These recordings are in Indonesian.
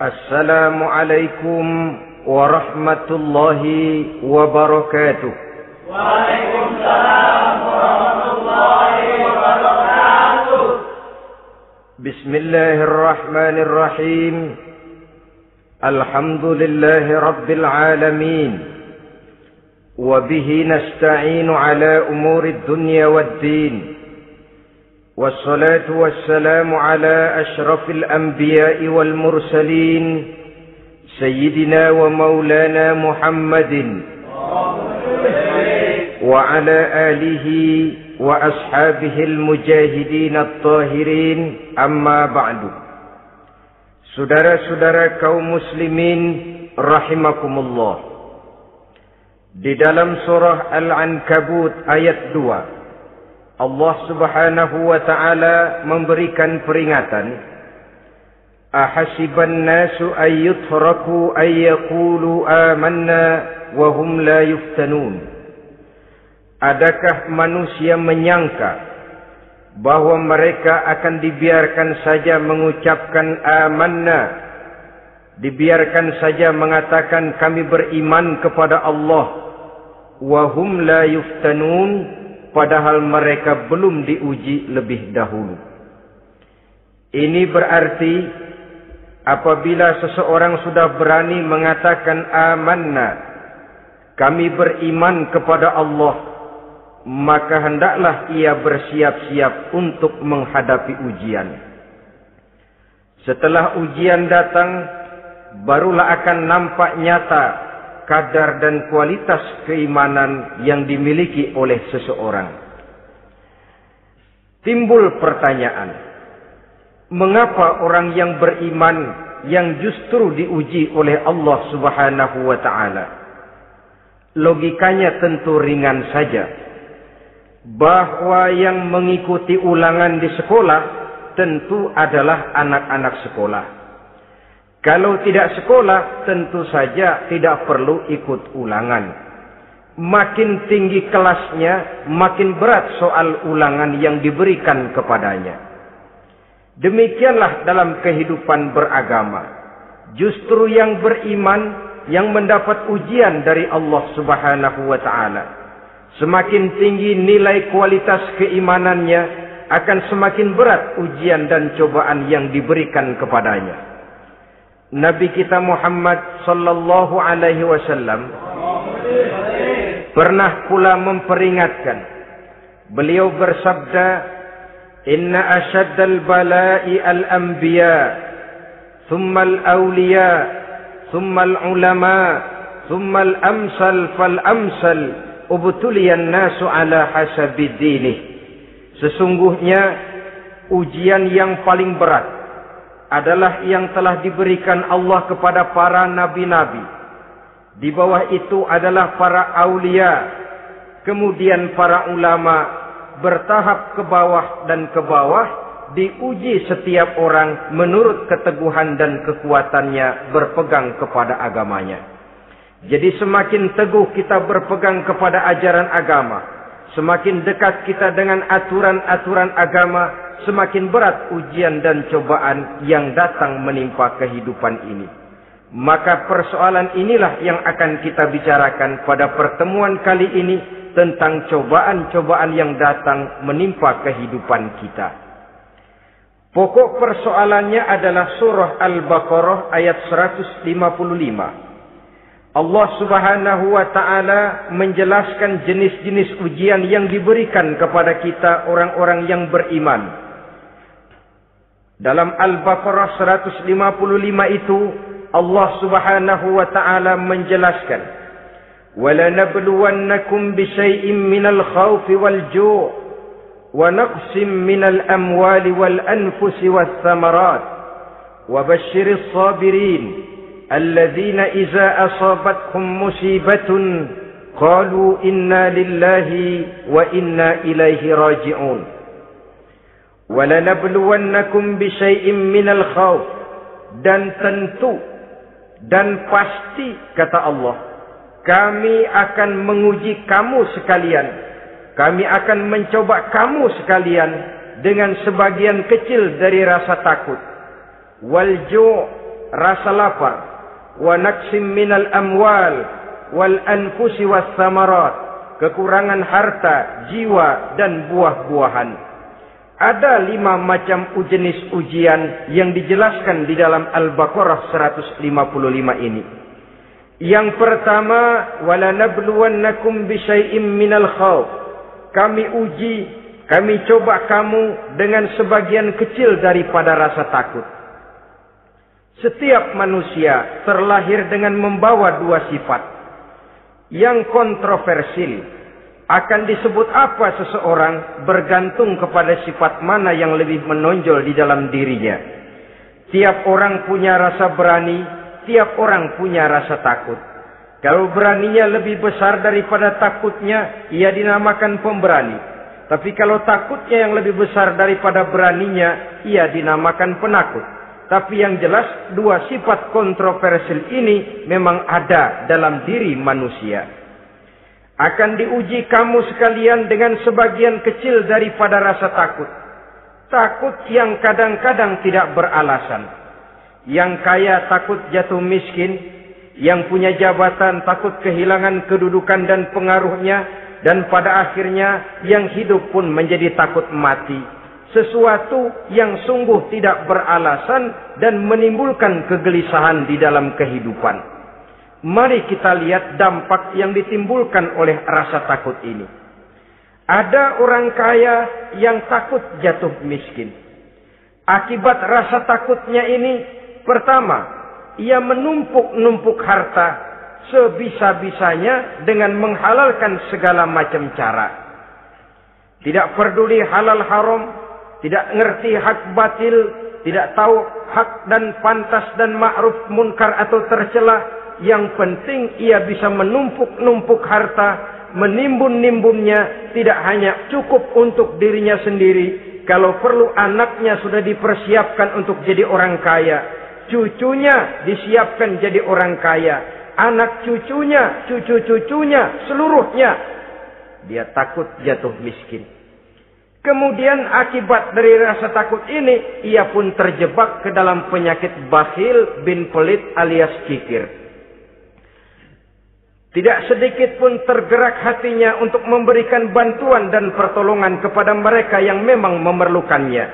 Assalamualaikum warahmatullahi wabarakatuh. Waalaikumsalam warahmatullahi wabarakatuh. Bismillahirrahmanirrahim. Alhamdulillahi rabbil alamin. Wabihi nasta'inu ala umuri dunya waddin. Wassalatu wassalamu ala ashrafil anbiya'i wal mursalin Sayyidina wa maulana Muhammadin wa ala alihi wa ashabihil mujahidin at-tahirin, amma ba'du. Saudara-saudara kaum muslimin rahimakumullah. Di dalam surah Al-Ankabut ayat 2, Allah subhanahu wa ta'ala memberikan peringatan. Ahasiban nasu ayyutraku ayyakulu amanna wa hum la yuftanun. Adakah manusia menyangka bahwa mereka akan dibiarkan saja mengucapkan amanna, dibiarkan saja mengatakan kami beriman kepada Allah, wa hum la yuftanun, padahal mereka belum diuji lebih dahulu. Ini berarti apabila seseorang sudah berani mengatakan amanna, kami beriman kepada Allah, maka hendaklah ia bersiap-siap untuk menghadapi ujian. Setelah ujian datang, barulah akan nampak nyata kadar dan kualitas keimanan yang dimiliki oleh seseorang. Timbul pertanyaan, mengapa orang yang beriman yang justru diuji oleh Allah subhanahu wa ta'ala? Logikanya tentu ringan saja, bahwa yang mengikuti ulangan di sekolah tentu adalah anak-anak sekolah. Kalau tidak sekolah, tentu saja tidak perlu ikut ulangan. Makin tinggi kelasnya, makin berat soal ulangan yang diberikan kepadanya. Demikianlah dalam kehidupan beragama. Justru yang beriman, yang mendapat ujian dari Allah subhanahu wa ta'ala, semakin tinggi nilai kualitas keimanannya, akan semakin berat ujian dan cobaan yang diberikan kepadanya. Nabi kita Muhammad sallallahu alaihi wasallam pernah pula memperingatkan. Beliau bersabda, "Inna asyaddal bala'i al-anbiya, thumma al-awliya, thumma al-ulama, thumma al-amsal fal-amsal, ubtuliyan nasu ala hasabi dinih." Sesungguhnya ujian yang paling berat adalah yang telah diberikan Allah kepada para nabi-nabi. Di bawah itu adalah para aulia, kemudian para ulama, bertahap ke bawah dan ke bawah, diuji setiap orang menurut keteguhan dan kekuatannya berpegang kepada agamanya. Jadi semakin teguh kita berpegang kepada ajaran agama, semakin dekat kita dengan aturan-aturan agama, semakin berat ujian dan cobaan yang datang menimpa kehidupan ini. Maka persoalan inilah yang akan kita bicarakan pada pertemuan kali ini, tentang cobaan-cobaan yang datang menimpa kehidupan kita. Pokok persoalannya adalah surah Al-Baqarah ayat 155. Allah subhanahu wa ta'ala menjelaskan jenis-jenis ujian yang diberikan kepada kita orang-orang yang beriman. Dalam Al-Baqarah 155 itu, Allah subhanahu wa ta'ala menjelaskan, وَلَنَبْلُوَنَّكُمْ بِشَيْءٍ مِّنَ الْخَوْفِ وَالْجُوعِ وَنَقْصٍ مِّنَ الْأَمْوَالِ وَالْأَنفُسِ وَالثَّمَرَاتِ وَبَشِّرِ الصَّابِرِينَ الَّذِينَ إِذَا أَصَابَتْهُمْ مُصِيبَةٌ قَالُوا إِنَّا لِلَّهِ وَإِنَّا إِلَيْهِ رَاجِعُونَ وَلَنَبْلُوَنَّكُمْ بِشَيْءٍ مِّنَ الْخَوْفِ, dan tentu dan pasti, kata Allah, kami akan menguji kamu sekalian, kami akan mencoba kamu sekalian dengan sebagian kecil dari rasa takut. Walju', rasa lapar, wa naqsim minal amwal wal anfusi was samarat, kekurangan harta, jiwa dan buah-buahan. Ada 5 macam jenis ujian yang dijelaskan di dalam Al-Baqarah 155 ini. Yang pertama, walanabluwannakum bisyai'im minal khauf. Kami uji, kami coba kamu dengan sebagian kecil daripada rasa takut. Setiap manusia terlahir dengan membawa 2 sifat. Yang kontroversil, akan disebut apa seseorang bergantung kepada sifat mana yang lebih menonjol di dalam dirinya. Tiap orang punya rasa berani, tiap orang punya rasa takut. Kalau beraninya lebih besar daripada takutnya, ia dinamakan pemberani. Tapi kalau takutnya yang lebih besar daripada beraninya, ia dinamakan penakut. Tapi yang jelas, 2 sifat kontroversial ini memang ada dalam diri manusia. Akan diuji kamu sekalian dengan sebagian kecil daripada rasa takut. Takut yang kadang-kadang tidak beralasan. Yang kaya takut jatuh miskin. Yang punya jabatan takut kehilangan kedudukan dan pengaruhnya. Dan pada akhirnya yang hidup pun menjadi takut mati. Sesuatu yang sungguh tidak beralasan dan menimbulkan kegelisahan di dalam kehidupan. Mari kita lihat dampak yang ditimbulkan oleh rasa takut ini. Ada orang kaya yang takut jatuh miskin. Akibat rasa takutnya ini, pertama, ia menumpuk-numpuk harta sebisa-bisanya dengan menghalalkan segala macam cara. Tidak peduli halal haram, tidak ngerti hak batil, tidak tahu hak dan pantas dan ma'ruf munkar atau tercela. Yang penting ia bisa menumpuk-numpuk harta, menimbun-nimbunnya, tidak hanya cukup untuk dirinya sendiri. Kalau perlu anaknya sudah dipersiapkan untuk jadi orang kaya. Cucunya disiapkan jadi orang kaya. Anak cucunya, cucu-cucunya, seluruhnya. Dia takut jatuh miskin. Kemudian akibat dari rasa takut ini, ia pun terjebak ke dalam penyakit bakhil bin pelit alias kikir. Tidak sedikit pun tergerak hatinya untuk memberikan bantuan dan pertolongan kepada mereka yang memang memerlukannya.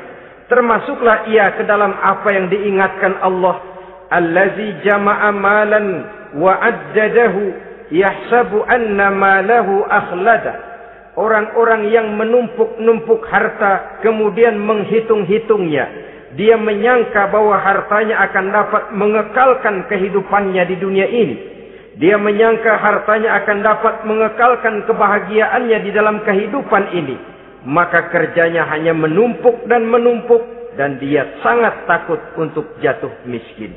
Termasuklah ia ke dalam apa yang diingatkan Allah. Allazi jama'a malan wa addadahu yahsabu anna malahu akhlada. Orang-orang yang menumpuk-numpuk harta kemudian menghitung-hitungnya. Dia menyangka bahwa hartanya akan dapat mengekalkan kehidupannya di dunia ini. Dia menyangka hartanya akan dapat mengekalkan kebahagiaannya di dalam kehidupan ini. Maka kerjanya hanya menumpuk dan menumpuk. Dan dia sangat takut untuk jatuh miskin.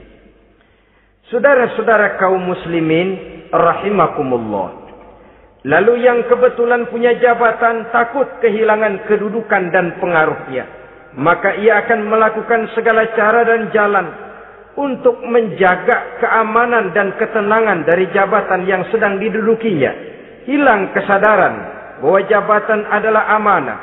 Saudara-saudara kaum muslimin rahimakumullah. Lalu yang kebetulan punya jabatan takut kehilangan kedudukan dan pengaruhnya. Maka ia akan melakukan segala cara dan jalan untuk menjaga keamanan dan ketenangan dari jabatan yang sedang didudukinya. Hilang kesadaran bahwa jabatan adalah amanah.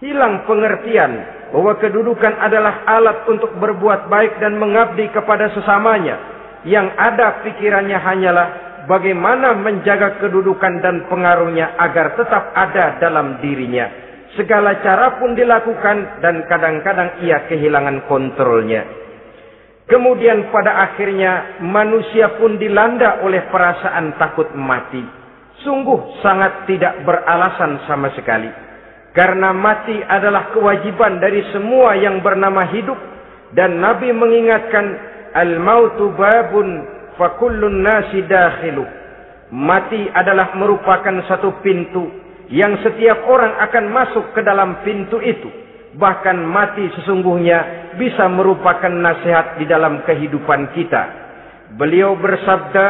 Hilang pengertian bahwa kedudukan adalah alat untuk berbuat baik dan mengabdi kepada sesamanya. Yang ada pikirannya hanyalah bagaimana menjaga kedudukan dan pengaruhnya agar tetap ada dalam dirinya. Segala cara pun dilakukan dan kadang-kadang ia kehilangan kontrolnya. Kemudian pada akhirnya manusia pun dilanda oleh perasaan takut mati. Sungguh sangat tidak beralasan sama sekali. Karena mati adalah kewajiban dari semua yang bernama hidup. Dan Nabi mengingatkan, al-mautu babun fakullun nasi dakhiluh. Mati adalah merupakan satu pintu yang setiap orang akan masuk ke dalam pintu itu. Bahkan mati sesungguhnya bisa merupakan nasihat di dalam kehidupan kita. Beliau bersabda,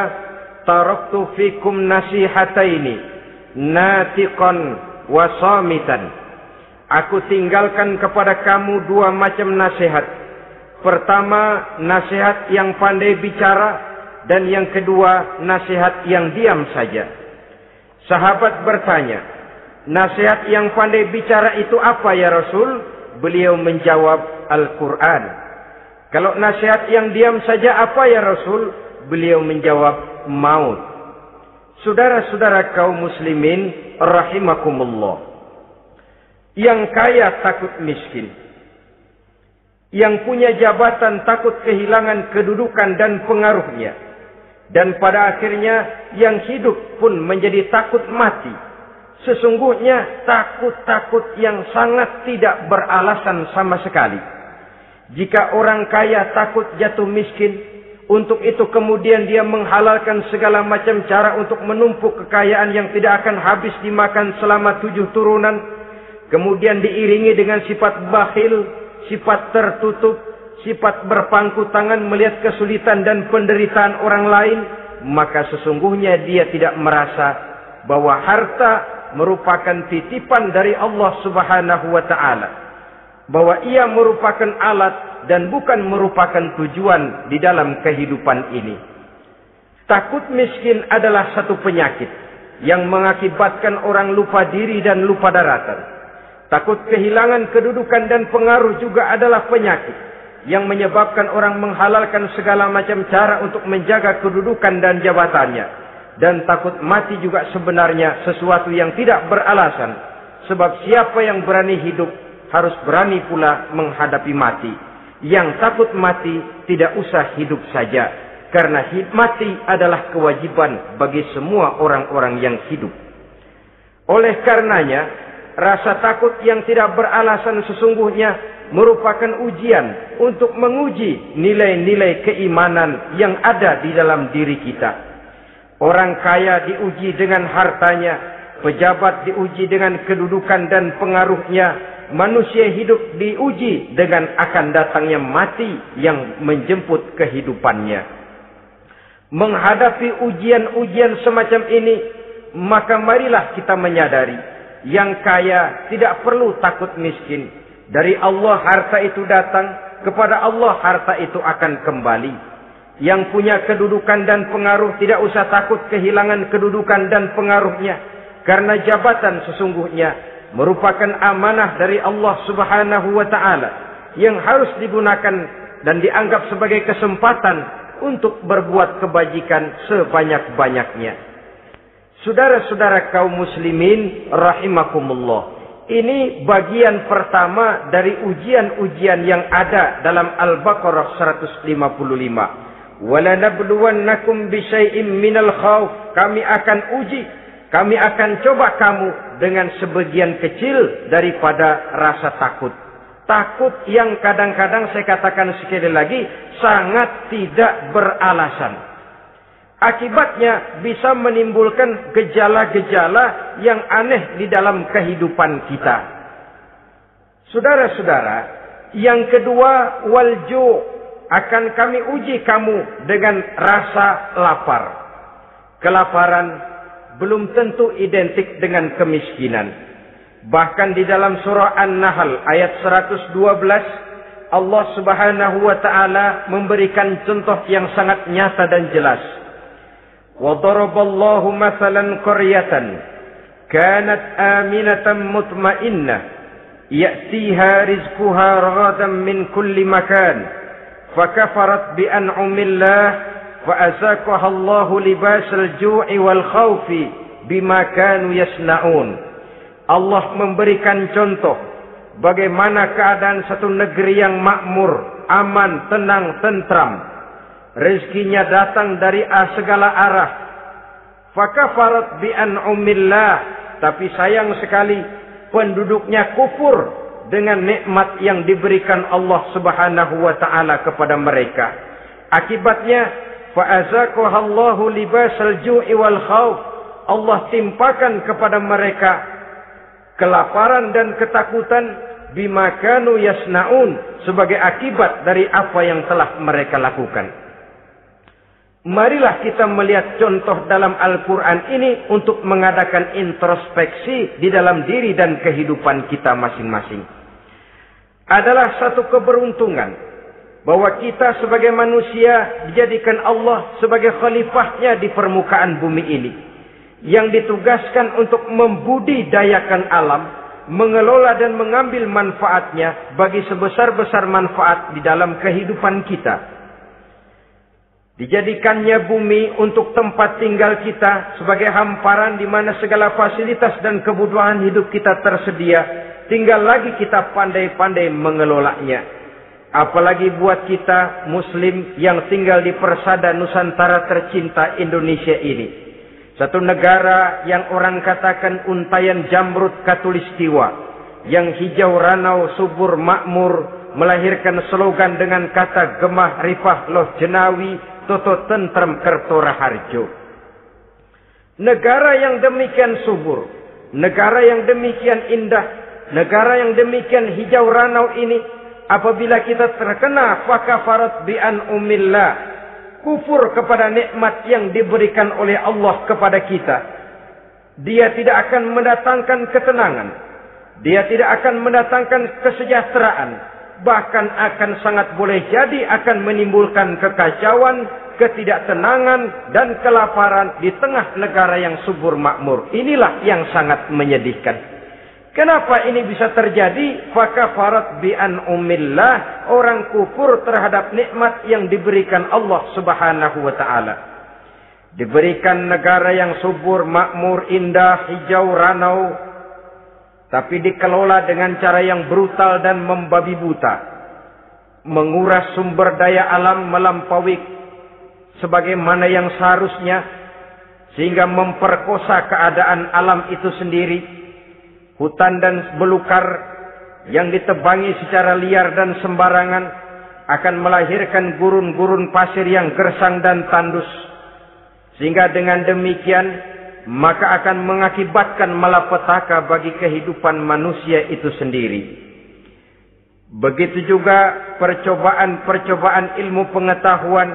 taraktu fikum nasihataini, natiqan wa samitan. Aku tinggalkan kepada kamu 2 macam nasihat. Pertama, nasihat yang pandai bicara. Dan yang kedua, nasihat yang diam saja. Sahabat bertanya, nasihat yang pandai bicara itu apa ya Rasul? Beliau menjawab, Al-Quran. Kalau nasihat yang diam saja apa ya Rasul? Beliau menjawab, maut. Saudara-saudara kaum muslimin rahimakumullah. Yang kaya takut miskin. Yang punya jabatan takut kehilangan kedudukan dan pengaruhnya. Dan pada akhirnya yang hidup pun menjadi takut mati. Sesungguhnya takut-takut yang sangat tidak beralasan sama sekali. Jika orang kaya takut jatuh miskin, untuk itu kemudian dia menghalalkan segala macam cara untuk menumpuk kekayaan yang tidak akan habis dimakan selama 7 turunan. Kemudian diiringi dengan sifat bakhil, sifat tertutup, sifat berpangku tangan melihat kesulitan dan penderitaan orang lain. Maka sesungguhnya dia tidak merasa bahwa harta merupakan titipan dari Allah Subhanahu wa ta'ala. Bahwa ia merupakan alat dan bukan merupakan tujuan di dalam kehidupan ini. Takut miskin adalah satu penyakit yang mengakibatkan orang lupa diri dan lupa daratan. Takut kehilangan kedudukan dan pengaruh juga adalah penyakit yang menyebabkan orang menghalalkan segala macam cara untuk menjaga kedudukan dan jabatannya. Dan takut mati juga sebenarnya sesuatu yang tidak beralasan. Sebab siapa yang berani hidup harus berani pula menghadapi mati. Yang takut mati tidak usah hidup saja. Karena mati adalah kewajiban bagi semua orang-orang yang hidup. Oleh karenanya, rasa takut yang tidak beralasan sesungguhnya merupakan ujian untuk menguji nilai-nilai keimanan yang ada di dalam diri kita. Orang kaya diuji dengan hartanya, pejabat diuji dengan kedudukan dan pengaruhnya, manusia hidup diuji dengan akan datangnya mati yang menjemput kehidupannya. Menghadapi ujian-ujian semacam ini, maka marilah kita menyadari yang kaya tidak perlu takut miskin. Dari Allah harta itu datang, kepada Allah harta itu akan kembali. Yang punya kedudukan dan pengaruh tidak usah takut kehilangan kedudukan dan pengaruhnya. Karena jabatan sesungguhnya merupakan amanah dari Allah Subhanahu wa ta'ala yang harus digunakan dan dianggap sebagai kesempatan untuk berbuat kebajikan sebanyak-banyaknya. Saudara-saudara kaum muslimin rahimakumullah. Ini bagian pertama dari ujian-ujian yang ada dalam Al-Baqarah 155. Walanabluwannakum bisyai'im minal khauf. Kami akan uji, kami akan coba kamu dengan sebagian kecil daripada rasa takut. Takut yang kadang-kadang saya katakan sekali lagi sangat tidak beralasan. Akibatnya bisa menimbulkan gejala-gejala yang aneh di dalam kehidupan kita. Saudara-saudara, yang kedua, walju, akan kami uji kamu dengan rasa lapar. Kelaparan belum tentu identik dengan kemiskinan. Bahkan di dalam surah An-Nahl ayat 112, Allah Subhanahu wa ta'ala memberikan contoh yang sangat nyata dan jelas. وَضَرَبَ اللَّهُ مَثَلًا قَرْيَةً كَانَتْ آمِنَةً مُطْمَئِنَّةً يَأْتِيهَا رِزْقُهَا رَغَدًا مِنْ كُلِّ مَكَانٍ فَكَفَرَتْ بِأَنْعُمِ اللَّهِ فَأَذَاقَهَا اللَّهُ لِبَاسَ الْجُوعِ وَالْخَوْفِ بِمَا كَانُوا يَصْنَعُونَ. Allah memberikan contoh bagaimana keadaan satu negeri yang makmur, aman, tenang, tentram. Rezekinya datang dari segala arah. Fakafarat bi an'umillah. Tapi sayang sekali penduduknya kufur dengan nikmat yang diberikan Allah Subhanahu wa ta'ala kepada mereka. Akibatnya fa'azaqahallahu libasal ju'i wal khauf. Allah timpakan kepada mereka kelaparan dan ketakutan bima kanu yasnaun, sebagai akibat dari apa yang telah mereka lakukan. Marilah kita melihat contoh dalam Al-Quran ini untuk mengadakan introspeksi di dalam diri dan kehidupan kita masing-masing. Adalah satu keberuntungan bahwa kita sebagai manusia dijadikan Allah sebagai khalifahnya di permukaan bumi ini, yang ditugaskan untuk membudidayakan alam mengelola dan mengambil manfaatnya bagi sebesar-besar manfaat di dalam kehidupan kita. Dijadikannya bumi untuk tempat tinggal kita sebagai hamparan di mana segala fasilitas dan kebutuhan hidup kita tersedia. Tinggal lagi kita pandai-pandai mengelolanya. Apalagi buat kita Muslim yang tinggal di persada Nusantara tercinta Indonesia ini. Satu negara yang orang katakan untayan jamrud katulistiwa, yang hijau ranau subur makmur, melahirkan slogan dengan kata gemah rifah loh jenawi toto tentrem kerto raharjo. Negara yang demikian subur, negara yang demikian indah, negara yang demikian hijau ranau ini, apabila kita terkena fakafarat bi an umillah, kufur kepada nikmat yang diberikan oleh Allah kepada kita, dia tidak akan mendatangkan ketenangan, dia tidak akan mendatangkan kesejahteraan, bahkan akan sangat boleh jadi akan menimbulkan kekacauan, ketidaktenangan dan kelaparan di tengah negara yang subur makmur. Inilah yang sangat menyedihkan. Kenapa ini bisa terjadi? Fakafarat bi an umillah, orang kufur terhadap nikmat yang diberikan Allah Subhanahu wa taala. Diberikan negara yang subur, makmur, indah, hijau ranau, tapi dikelola dengan cara yang brutal dan membabi buta. Menguras sumber daya alam melampaui sebagaimana yang seharusnya, sehingga memperkosa keadaan alam itu sendiri. Hutan dan belukar yang ditebangi secara liar dan sembarangan akan melahirkan gurun-gurun pasir yang gersang dan tandus. Sehingga dengan demikian maka akan mengakibatkan malapetaka bagi kehidupan manusia itu sendiri. Begitu juga percobaan-percobaan ilmu pengetahuan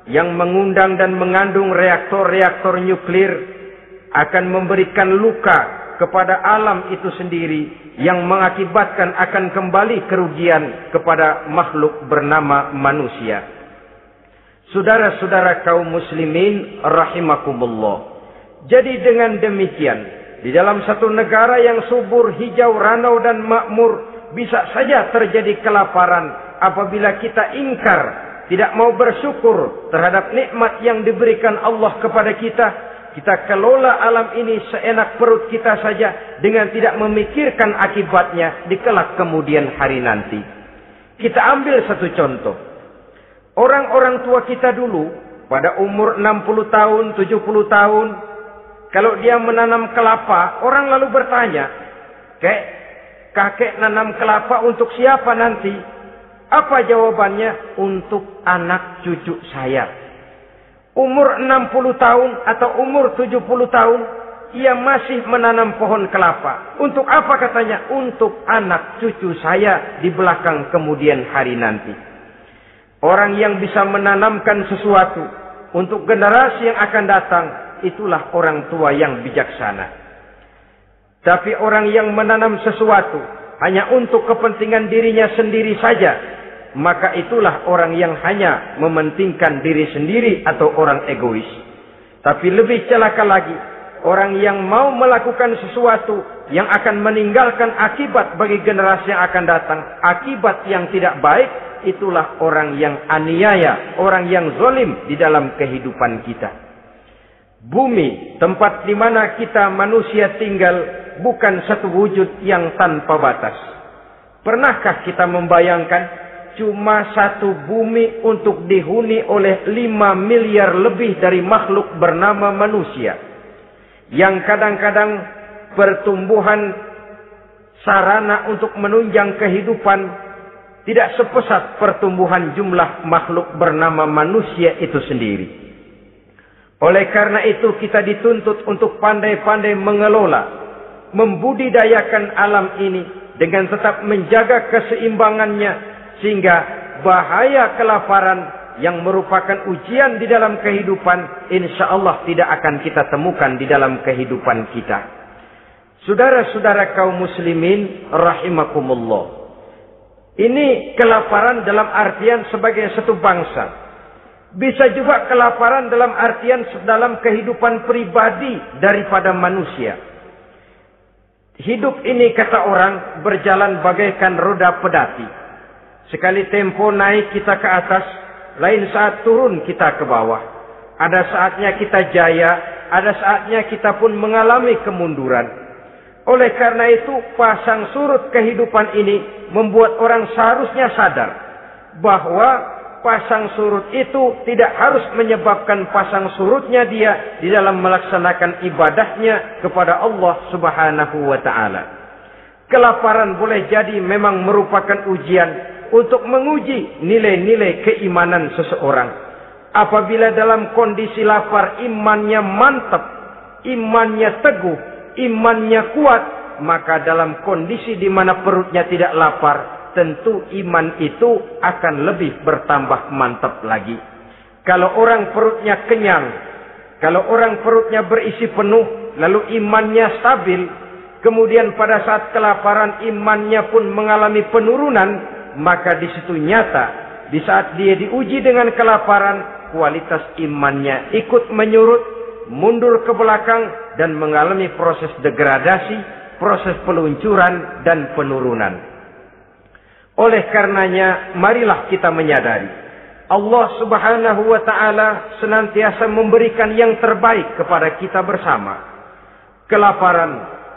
yang mengundang dan mengandung reaktor-reaktor nuklir akan memberikan luka kepada alam itu sendiri, yang mengakibatkan akan kembali kerugian kepada makhluk bernama manusia. Saudara-saudara kaum muslimin rahimakumullah. Jadi dengan demikian, di dalam satu negara yang subur, hijau, ranau dan makmur, bisa saja terjadi kelaparan apabila kita ingkar, tidak mau bersyukur terhadap nikmat yang diberikan Allah kepada kita. Kita kelola alam ini seenak perut kita saja dengan tidak memikirkan akibatnya di kelak kemudian hari nanti. Kita ambil satu contoh. Orang-orang tua kita dulu pada umur 60 tahun, 70 tahun, kalau dia menanam kelapa, orang lalu bertanya, kakek nanam kelapa untuk siapa nanti? Apa jawabannya? Untuk anak cucu saya. Umur 60 tahun atau umur 70 tahun, ia masih menanam pohon kelapa. Untuk apa katanya? Untuk anak cucu saya di belakang kemudian hari nanti. Orang yang bisa menanamkan sesuatu untuk generasi yang akan datang, itulah orang tua yang bijaksana. Tapi orang yang menanam sesuatu hanya untuk kepentingan dirinya sendiri saja, maka itulah orang yang hanya mementingkan diri sendiri atau orang egois. Tapi lebih celaka lagi, orang yang mau melakukan sesuatu yang akan meninggalkan akibat bagi generasi yang akan datang, akibat yang tidak baik, itulah orang yang aniaya, orang yang zalim di dalam kehidupan kita. Bumi, tempat di mana kita manusia tinggal, bukan satu wujud yang tanpa batas. Pernahkah kita membayangkan cuma satu bumi untuk dihuni oleh 5 miliar lebih dari makhluk bernama manusia, yang kadang-kadang pertumbuhan sarana untuk menunjang kehidupan tidak sepesat pertumbuhan jumlah makhluk bernama manusia itu sendiri. Oleh karena itu kita dituntut untuk pandai-pandai mengelola, membudidayakan alam ini dengan tetap menjaga keseimbangannya, sehingga bahaya kelaparan yang merupakan ujian di dalam kehidupan, insya Allah tidak akan kita temukan di dalam kehidupan kita. Saudara-saudara kaum muslimin rahimakumullah. Ini kelaparan dalam artian sebagai satu bangsa. Bisa juga kelaparan dalam artian dalam kehidupan pribadi daripada manusia. Hidup ini, kata orang, berjalan bagaikan roda pedati. Sekali tempo naik kita ke atas, lain saat turun kita ke bawah. Ada saatnya kita jaya, ada saatnya kita pun mengalami kemunduran. Oleh karena itu, pasang surut kehidupan ini membuat orang seharusnya sadar bahwa pasang surut itu tidak harus menyebabkan pasang surutnya dia di dalam melaksanakan ibadahnya kepada Allah Subhanahu wa ta'ala. Kelaparan boleh jadi memang merupakan ujian untuk menguji nilai-nilai keimanan seseorang. Apabila dalam kondisi lapar imannya mantap, imannya teguh, imannya kuat, maka dalam kondisi di mana perutnya tidak lapar, tentu iman itu akan lebih bertambah mantap lagi. Kalau orang perutnya kenyang, kalau orang perutnya berisi penuh, lalu imannya stabil, kemudian pada saat kelaparan imannya pun mengalami penurunan, maka di situ nyata, di saat dia diuji dengan kelaparan, kualitas imannya ikut menyurut, mundur ke belakang, dan mengalami proses degradasi, proses peluncuran dan penurunan. Oleh karenanya, marilah kita menyadari Allah Subhanahu wa ta'ala senantiasa memberikan yang terbaik kepada kita bersama. Kelaparan,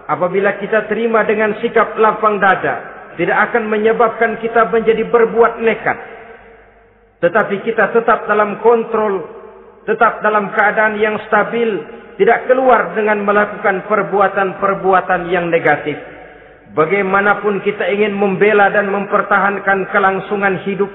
apabila kita terima dengan sikap lapang dada, tidak akan menyebabkan kita menjadi berbuat nekat. Tetapi kita tetap dalam kontrol, tetap dalam keadaan yang stabil, tidak keluar dengan melakukan perbuatan-perbuatan yang negatif. Bagaimanapun kita ingin membela dan mempertahankan kelangsungan hidup,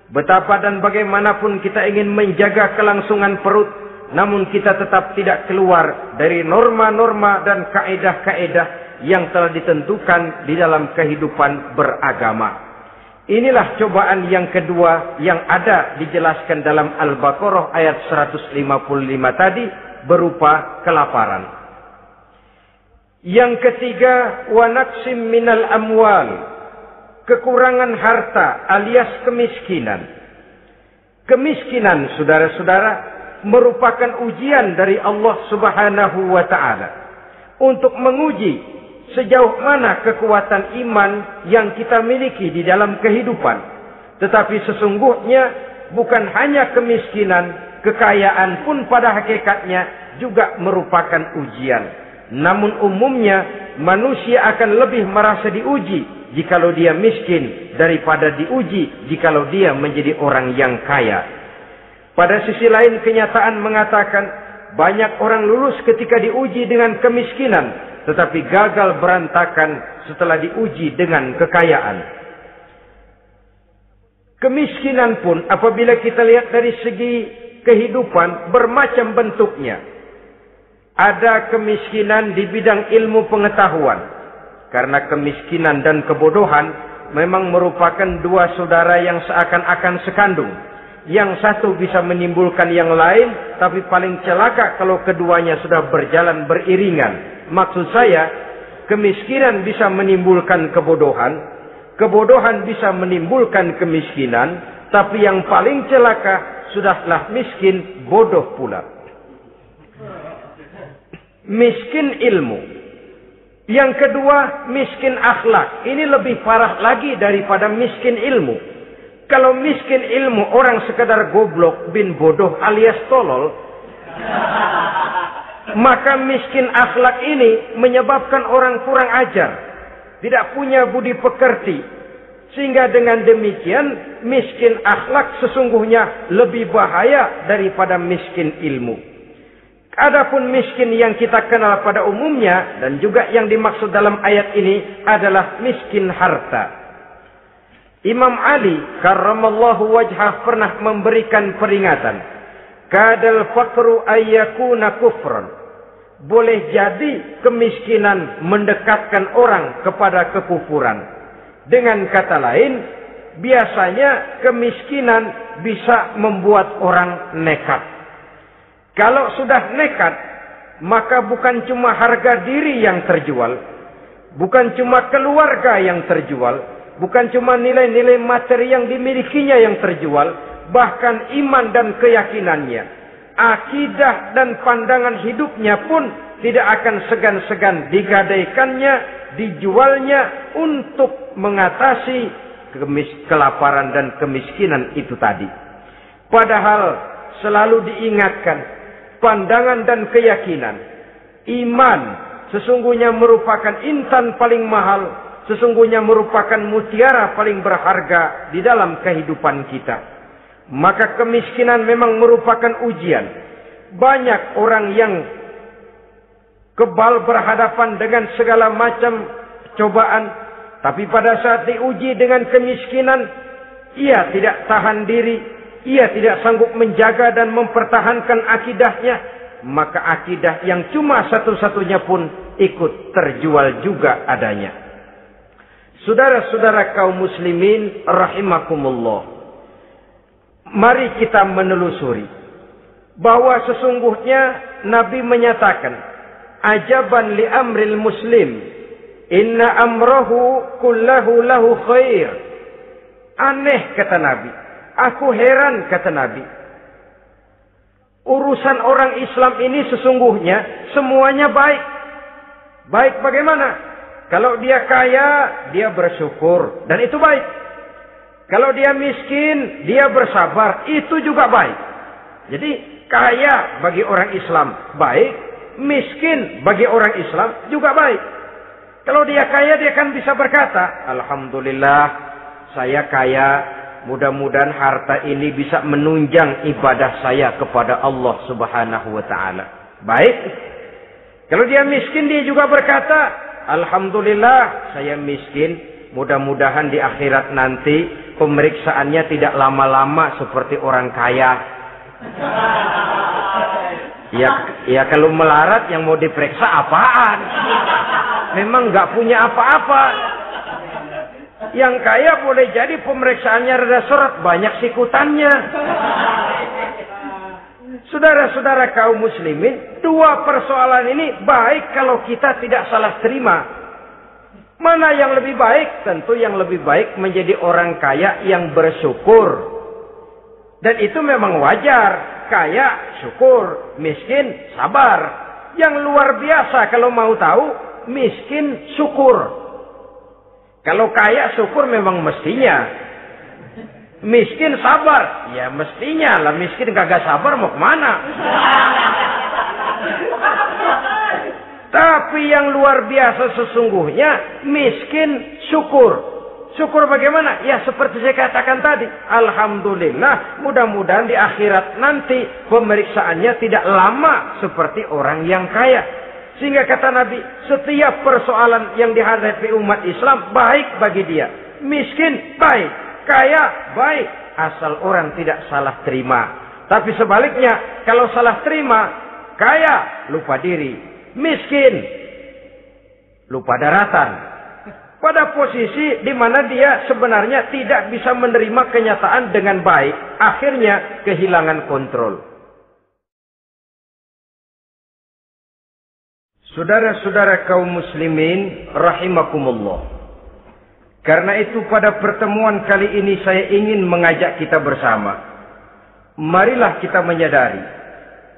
betapa dan bagaimanapun kita ingin menjaga kelangsungan perut, namun kita tetap tidak keluar dari norma-norma dan kaedah-kaedah yang telah ditentukan di dalam kehidupan beragama. Inilah cobaan yang kedua yang ada dijelaskan dalam Al-Baqarah ayat 155 tadi, berupa kelaparan. Yang ketiga, wa naqsim minal amwal, kekurangan harta alias kemiskinan. Kemiskinan, saudara-saudara, merupakan ujian dari Allah Subhanahu wa ta'ala untuk menguji sejauh mana kekuatan iman yang kita miliki di dalam kehidupan. Tetapi sesungguhnya bukan hanya kemiskinan, kekayaan pun pada hakikatnya juga merupakan ujian. Namun umumnya manusia akan lebih merasa diuji jikalau dia miskin daripada diuji jikalau dia menjadi orang yang kaya. Pada sisi lain, kenyataan mengatakan banyak orang lulus ketika diuji dengan kemiskinan, tetapi gagal berantakan setelah diuji dengan kekayaan. Kemiskinan pun apabila kita lihat dari segi kehidupan bermacam bentuknya. Ada kemiskinan di bidang ilmu pengetahuan. Karena kemiskinan dan kebodohan memang merupakan dua saudara yang seakan-akan sekandung. Yang satu bisa menimbulkan yang lain, tapi paling celaka kalau keduanya sudah berjalan beriringan. Maksud saya, kemiskinan bisa menimbulkan kebodohan, kebodohan bisa menimbulkan kemiskinan, tapi yang paling celaka sudahlah miskin, bodoh pula. Miskin ilmu. Yang kedua, miskin akhlak. Ini lebih parah lagi daripada miskin ilmu. Kalau miskin ilmu orang sekedar goblok bin bodoh alias tolol, maka miskin akhlak ini menyebabkan orang kurang ajar, tidak punya budi pekerti. Sehingga dengan demikian miskin akhlak sesungguhnya lebih bahaya daripada miskin ilmu. Adapun miskin yang kita kenal pada umumnya dan juga yang dimaksud dalam ayat ini adalah miskin harta. Imam Ali karramallahu wajhah pernah memberikan peringatan, kadal faqru ayyakuna kufran. Boleh jadi kemiskinan mendekatkan orang kepada kekufuran. Dengan kata lain, biasanya kemiskinan bisa membuat orang nekat. Kalau sudah nekat, maka bukan cuma harga diri yang terjual, bukan cuma keluarga yang terjual, bukan cuma nilai-nilai materi yang dimilikinya yang terjual, bahkan iman dan keyakinannya, akidah dan pandangan hidupnya pun tidak akan segan-segan digadaikannya, dijualnya untuk mengatasi kelaparan dan kemiskinan itu tadi. Padahal selalu diingatkan, pandangan dan keyakinan, iman sesungguhnya merupakan intan paling mahal, sesungguhnya merupakan mutiara paling berharga di dalam kehidupan kita. Maka kemiskinan memang merupakan ujian. Banyak orang yang kebal berhadapan dengan segala macam cobaan, tapi pada saat diuji dengan kemiskinan, ia tidak tahan diri, ia tidak sanggup menjaga dan mempertahankan akidahnya, maka akidah yang cuma satu-satunya pun ikut terjual juga adanya. Saudara-saudara kaum muslimin rahimakumullah, mari kita menelusuri bahwa sesungguhnya Nabi menyatakan, ajaban li amril muslim, inna amrahu kullahu lahu khair. Aneh kata Nabi, aku heran kata Nabi, urusan orang Islam ini sesungguhnya semuanya baik. Baik bagaimana? Kalau dia kaya, dia bersyukur, dan itu baik. Kalau dia miskin, dia bersabar, itu juga baik. Jadi kaya bagi orang Islam baik, miskin bagi orang Islam juga baik. Kalau dia kaya, dia kan bisa berkata, alhamdulillah saya kaya, mudah-mudahan harta ini bisa menunjang ibadah saya kepada Allah Subhanahu wa taala. Baik. Kalau dia miskin, dia juga berkata, alhamdulillah saya miskin, mudah-mudahan di akhirat nanti pemeriksaannya tidak lama-lama seperti orang kaya. Ya kalau melarat yang mau diperiksa apaan? Memang nggak punya apa-apa. Yang kaya boleh jadi pemeriksaannya rada seret, banyak sikutannya. Saudara-saudara kaum muslimin, dua persoalan ini baik kalau kita tidak salah terima. Mana yang lebih baik? Tentu yang lebih baik menjadi orang kaya yang bersyukur. Dan itu memang wajar. Kaya syukur, miskin sabar. Yang luar biasa kalau mau tahu, miskin syukur. Kalau kaya syukur memang mestinya. Miskin sabar, ya mestinya lah. Miskin kagak sabar mau kemana? Tapi yang luar biasa sesungguhnya miskin syukur. Syukur bagaimana? Ya seperti saya katakan tadi. Alhamdulillah, mudah-mudahan di akhirat nanti pemeriksaannya tidak lama seperti orang yang kaya. Sehingga kata Nabi, setiap persoalan yang dihadapi umat Islam baik bagi dia. Miskin baik, kaya baik, asal orang tidak salah terima. Tapi sebaliknya, kalau salah terima, kaya lupa diri, miskin lupa daratan. Pada posisi di mana dia sebenarnya tidak bisa menerima kenyataan dengan baik, akhirnya kehilangan kontrol. Saudara-saudara kaum muslimin rahimakumullah. Karena itu pada pertemuan kali ini saya ingin mengajak kita bersama. Marilah kita menyadari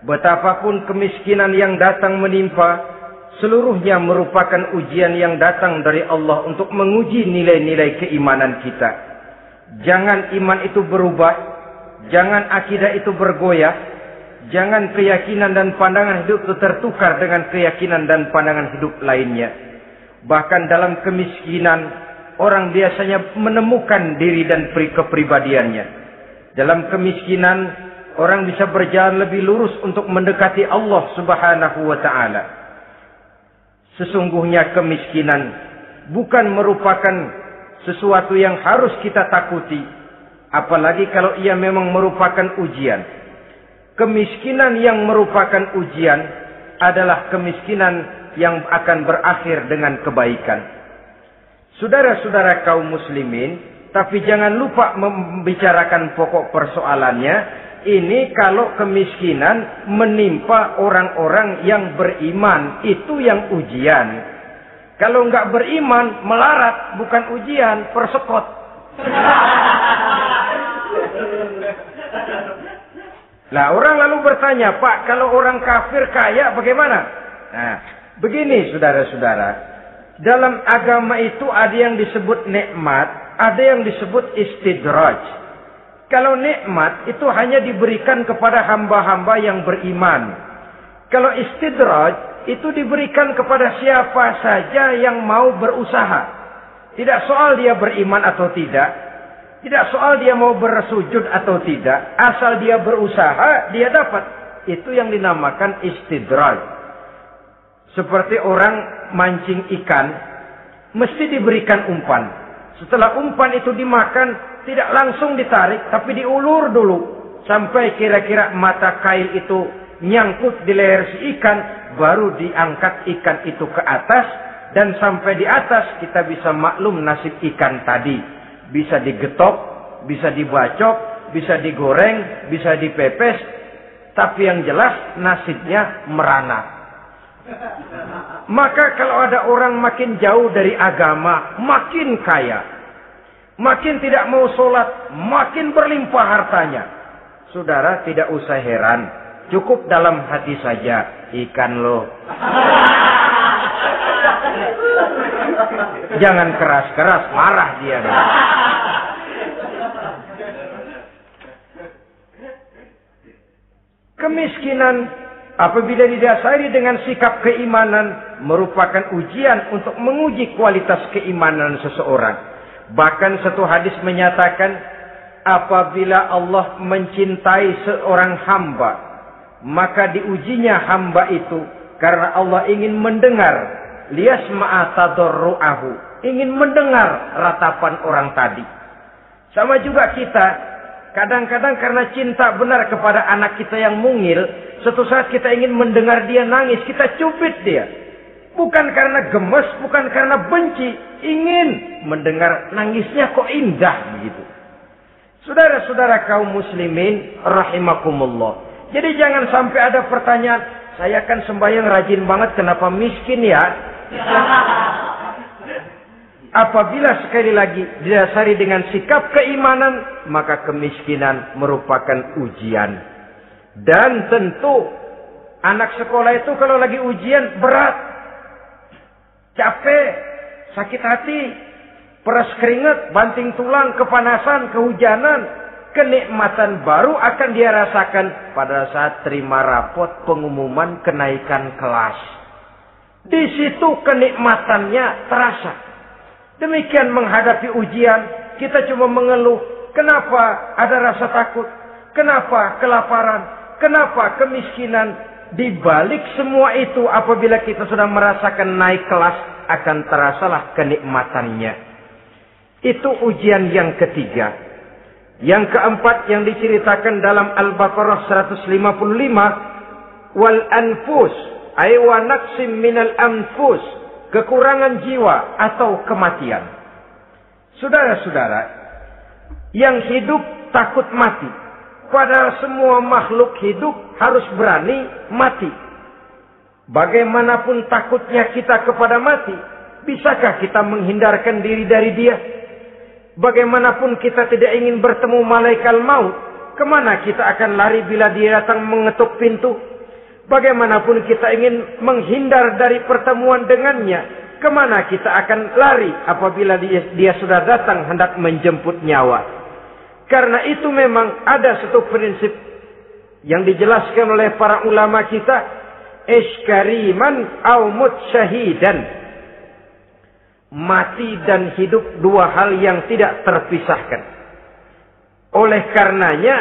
betapapun kemiskinan yang datang menimpa, seluruhnya merupakan ujian yang datang dari Allah untuk menguji nilai-nilai keimanan kita. Jangan iman itu berubah, jangan akidah itu bergoyah, jangan keyakinan dan pandangan hidup itu tertukar dengan keyakinan dan pandangan hidup lainnya. Bahkan dalam kemiskinan, orang biasanya menemukan diri dan kepribadiannya. Dalam kemiskinan, orang bisa berjalan lebih lurus untuk mendekati Allah Subhanahu wa taala. Sesungguhnya kemiskinan bukan merupakan sesuatu yang harus kita takuti, apalagi kalau ia memang merupakan ujian. Kemiskinan yang merupakan ujian adalah kemiskinan yang akan berakhir dengan kebaikan. Saudara-saudara kaum muslimin, tapi jangan lupa membicarakan pokok persoalannya. Ini kalau kemiskinan menimpa orang-orang yang beriman, itu yang ujian. Kalau nggak beriman, melarat, bukan ujian, persekot. Nah, orang lalu bertanya, Pak, kalau orang kafir kaya bagaimana? Nah, begini saudara-saudara, dalam agama itu ada yang disebut nikmat, ada yang disebut istidraj. Kalau nikmat itu hanya diberikan kepada hamba-hamba yang beriman. Kalau istidraj itu diberikan kepada siapa saja yang mau berusaha. Tidak soal dia beriman atau tidak. Tidak soal dia mau bersujud atau tidak. Asal dia berusaha, dia dapat. Itu yang dinamakan istidraj. Seperti orang mancing ikan, mesti diberikan umpan. Setelah umpan itu dimakan, tidak langsung ditarik, tapi diulur dulu. Sampai kira-kira mata kail itu nyangkut di leher si ikan, baru diangkat ikan itu ke atas. Dan sampai di atas kita bisa maklum nasib ikan tadi. Bisa digetok, bisa dibacok, bisa digoreng, bisa dipepes. Tapi yang jelas nasibnya merana. Maka kalau ada orang makin jauh dari agama, makin kaya. Makin tidak mau sholat, makin berlimpah hartanya. Saudara tidak usah heran. Cukup dalam hati saja. Ikan lo. Jangan keras-keras, marah dia. Kemiskinan apabila didasari dengan sikap keimanan merupakan ujian untuk menguji kualitas keimanan seseorang. Bahkan satu hadis menyatakan apabila Allah mencintai seorang hamba, maka diujinya hamba itu karena Allah ingin mendengar liyasma'a tadarru'ahu, ingin mendengar ratapan orang tadi. Sama juga kita, kadang-kadang karena cinta benar kepada anak kita yang mungil, suatu saat kita ingin mendengar dia nangis, kita cubit dia. Bukan karena gemes, bukan karena benci, ingin mendengar nangisnya kok indah begitu. Saudara-saudara kaum muslimin rahimakumullah. Jadi jangan sampai ada pertanyaan, saya kan sembahyang rajin banget, kenapa miskin ya? Apabila sekali lagi didasari dengan sikap keimanan, maka kemiskinan merupakan ujian. Dan tentu anak sekolah itu kalau lagi ujian berat, capek, sakit hati, peras keringat, banting tulang, kepanasan, kehujanan, kenikmatan baru akan dia rasakan pada saat terima rapot pengumuman kenaikan kelas. Di situ kenikmatannya terasa. Demikian menghadapi ujian, kita cuma mengeluh. Kenapa ada rasa takut? Kenapa kelaparan? Kenapa kemiskinan? Di balik semua itu, apabila kita sudah merasakan naik kelas, akan terasalah kenikmatannya. Itu ujian yang ketiga. Yang keempat yang diceritakan dalam Al-Baqarah 155, wal anfus ay wa naqsim minal anfus, kekurangan jiwa atau kematian. Saudara-saudara, yang hidup takut mati. Padahal semua makhluk hidup harus berani mati. Bagaimanapun takutnya kita kepada mati, bisakah kita menghindarkan diri dari dia? Bagaimanapun kita tidak ingin bertemu malaikat maut, kemana kita akan lari bila dia datang mengetuk pintu? Bagaimanapun kita ingin menghindar dari pertemuan dengannya, kemana kita akan lari apabila dia sudah datang hendak menjemput nyawa? Karena itu memang ada satu prinsip yang dijelaskan oleh para ulama kita, iskariman au mut syahidan. Mati dan hidup dua hal yang tidak terpisahkan. Oleh karenanya,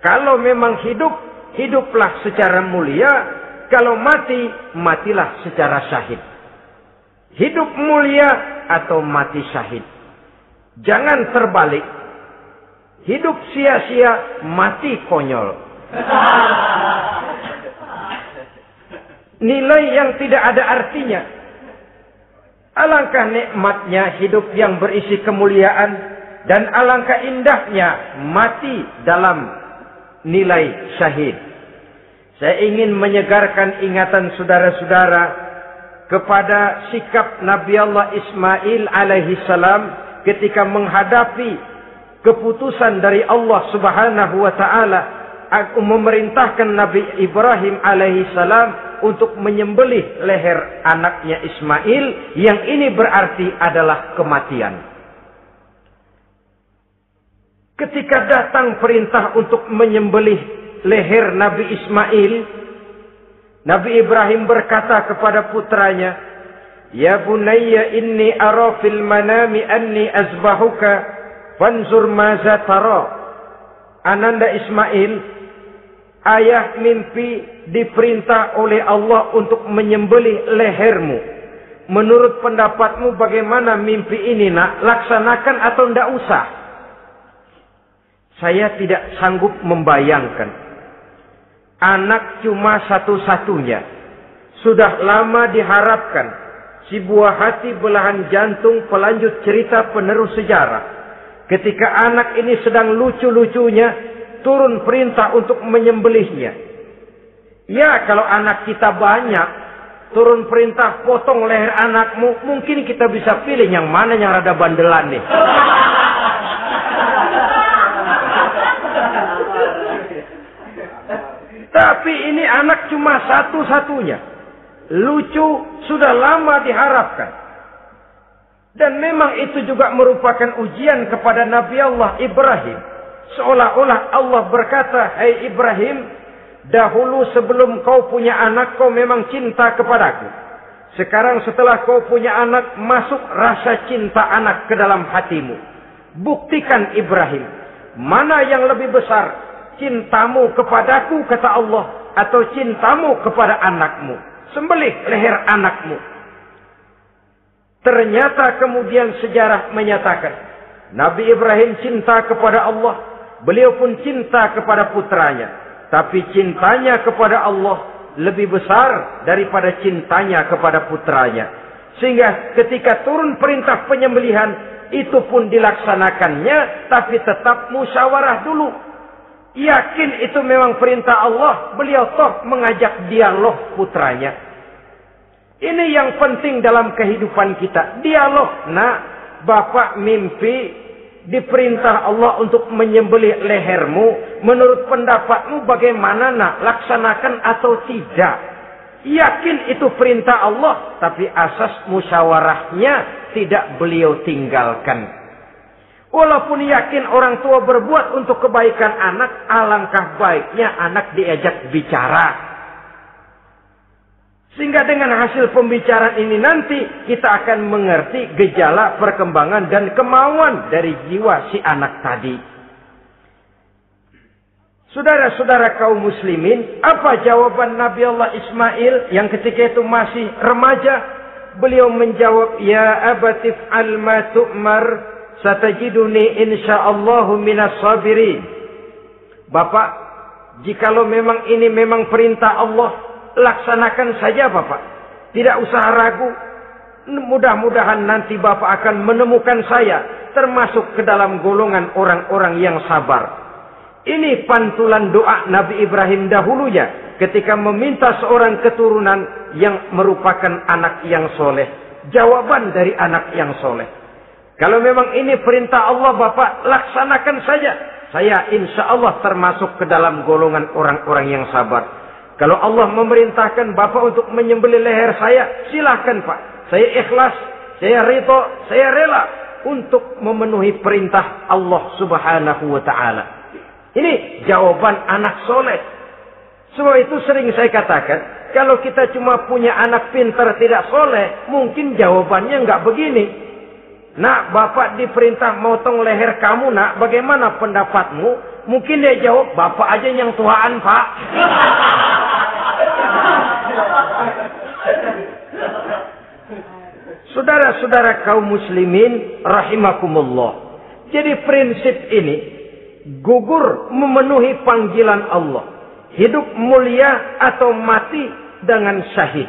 kalau memang hidup, hiduplah secara mulia. Kalau mati, matilah secara syahid. Hidup mulia atau mati syahid. Jangan terbalik. Hidup sia-sia, mati konyol. Nilai yang tidak ada artinya. Alangkah nikmatnya hidup yang berisi kemuliaan, dan alangkah indahnya mati dalam nilai syahid. Saya ingin menyegarkan ingatan saudara-saudara kepada sikap Nabi Allah Ismail alaihi salam ketika menghadapi keputusan dari Allah Subhanahu wa taala memerintahkan Nabi Ibrahim alaihissalam untuk menyembelih leher anaknya Ismail, yang ini berarti adalah kematian. Ketika datang perintah untuk menyembelih leher Nabi Ismail, Nabi Ibrahim berkata kepada putranya, "Ya bunayya inni ara fil manami anni azbahuka fanzur maza tara." Ananda Ismail, ayah mimpi diperintah oleh Allah untuk menyembelih lehermu. Menurut pendapatmu bagaimana mimpi ini, nak? Laksanakan atau tidak usah? Saya tidak sanggup membayangkan. Anak cuma satu-satunya. Sudah lama diharapkan. Si buah hati, belahan jantung, pelanjut cerita, penerus sejarah. Ketika anak ini sedang lucu-lucunya, turun perintah untuk menyembelihnya. Ya, kalau anak kita banyak, turun perintah potong leher anakmu, mungkin kita bisa pilih yang mana yang rada bandelan nih. Tapi ini anak cuma satu-satunya. Lucu, sudah lama diharapkan. Dan memang itu juga merupakan ujian kepada Nabi Allah Ibrahim. Seolah-olah Allah berkata, "Hai Ibrahim, dahulu sebelum kau punya anak, kau memang cinta kepadaku. Sekarang setelah kau punya anak, masuk rasa cinta anak ke dalam hatimu. Buktikan Ibrahim, mana yang lebih besar, cintamu kepadaku, kata Allah, atau cintamu kepada anakmu. Sembelih leher anakmu." Ternyata kemudian sejarah menyatakan, Nabi Ibrahim cinta kepada Allah, beliau pun cinta kepada putranya. Tapi cintanya kepada Allah lebih besar daripada cintanya kepada putranya. Sehingga ketika turun perintah penyembelihan, itu pun dilaksanakannya, tapi tetap musyawarah dulu. Yakin itu memang perintah Allah, beliau toh mengajak dialog putranya. Ini yang penting dalam kehidupan kita. Dialog. Nah, bapak mimpi diperintah Allah untuk menyembelih lehermu. Menurut pendapatmu bagaimana, nak? Laksanakan atau tidak? Yakin itu perintah Allah, tapi asas musyawarahnya tidak beliau tinggalkan. Walaupun yakin orang tua berbuat untuk kebaikan anak, alangkah baiknya anak diajak bicara. Sehingga dengan hasil pembicaraan ini nanti kita akan mengerti gejala perkembangan dan kemauan dari jiwa si anak tadi. Saudara-saudara kaum muslimin, apa jawaban Nabi Allah Ismail yang ketika itu masih remaja? Beliau menjawab, "Ya abatif al ma tu'mar, satajiduni insyaallahu minas sabirin." Bapak, jikalau memang ini memang perintah Allah, laksanakan saja Bapak. Tidak usah ragu. Mudah-mudahan nanti Bapak akan menemukan saya termasuk ke dalam golongan orang-orang yang sabar. Ini pantulan doa Nabi Ibrahim dahulunya ketika meminta seorang keturunan yang merupakan anak yang soleh. Jawaban dari anak yang soleh. Kalau memang ini perintah Allah Bapak, laksanakan saja. Saya insya Allah termasuk ke dalam golongan orang-orang yang sabar. Kalau Allah memerintahkan Bapak untuk menyembelih leher saya, silakan Pak. Saya ikhlas, saya ridho, saya rela untuk memenuhi perintah Allah Subhanahu wa Ta'ala. Ini jawaban anak soleh. Sebab itu sering saya katakan, kalau kita cuma punya anak pintar tidak soleh, mungkin jawabannya nggak begini. "Nak, Bapak diperintah motong leher kamu, nak. Bagaimana pendapatmu?" Mungkin dia jawab, "Bapak aja yang tuaan, Pak." Saudara-saudara kaum muslimin rahimakumullah. Jadi prinsip ini gugur memenuhi panggilan Allah. Hidup mulia atau mati dengan syahid.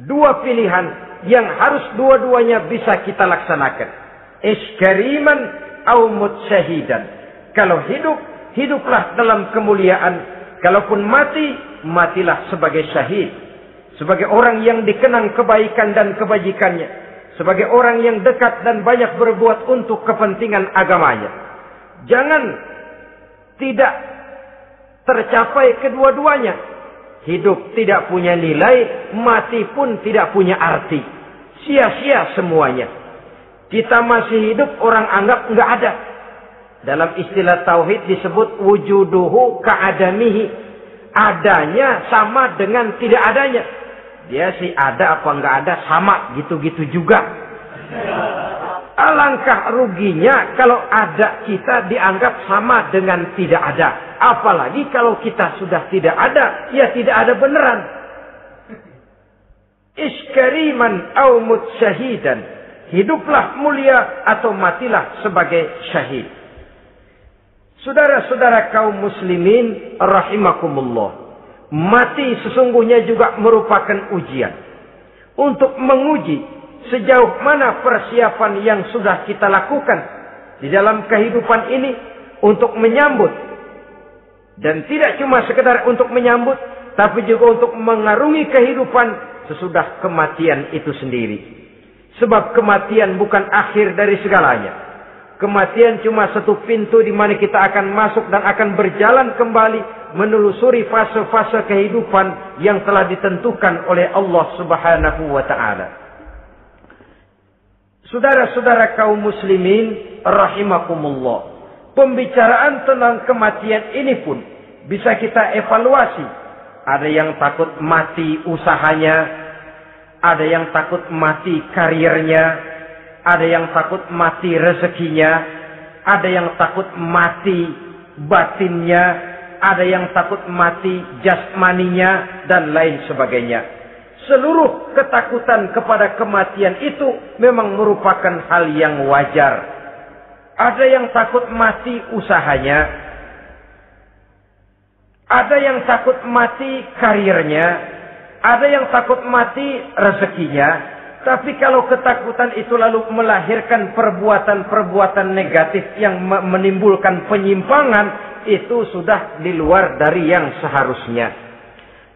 Dua pilihan yang harus dua-duanya bisa kita laksanakan. Iskariman au mut syahidan. Kalau hidup, hiduplah dalam kemuliaan. Kalaupun mati, matilah sebagai syahid. Sebagai orang yang dikenang kebaikan dan kebajikannya. Sebagai orang yang dekat dan banyak berbuat untuk kepentingan agamanya. Jangan tidak tercapai kedua-duanya. Hidup tidak punya nilai, mati pun tidak punya arti. Sia-sia semuanya. Kita masih hidup, orang anggap nggak ada. Dalam istilah tauhid disebut wujuduhu ka'adamihi. Adanya sama dengan tidak adanya. Dia sih ada apa nggak ada sama, gitu-gitu juga. Alangkah ruginya kalau ada kita dianggap sama dengan tidak ada. Apalagi kalau kita sudah tidak ada, ya tidak ada beneran. Iskariman au mut syahidan. Hiduplah mulia atau matilah sebagai syahid. Saudara-saudara kaum muslimin rahimakumullah. Mati sesungguhnya juga merupakan ujian. Untuk menguji sejauh mana persiapan yang sudah kita lakukan di dalam kehidupan ini untuk menyambut. Dan tidak cuma sekedar untuk menyambut, tapi juga untuk mengarungi kehidupan sesudah kematian itu sendiri. Sebab kematian bukan akhir dari segalanya. Kematian cuma satu pintu di mana kita akan masuk dan akan berjalan kembali menelusuri fase-fase kehidupan yang telah ditentukan oleh Allah Subhanahu wa taala. Saudara-saudara kaum muslimin rahimakumullah. Pembicaraan tentang kematian ini pun bisa kita evaluasi. Ada yang takut mati usahanya, ada yang takut mati karirnya, ada yang takut mati rezekinya, ada yang takut mati batinnya, ada yang takut mati jasmaninya, dan lain sebagainya. Seluruh ketakutan kepada kematian itu memang merupakan hal yang wajar. Ada yang takut mati usahanya, ada yang takut mati karirnya, ada yang takut mati rezekinya. Tapi kalau ketakutan itu lalu melahirkan perbuatan-perbuatan negatif yang menimbulkan penyimpangan, itu sudah di luar dari yang seharusnya.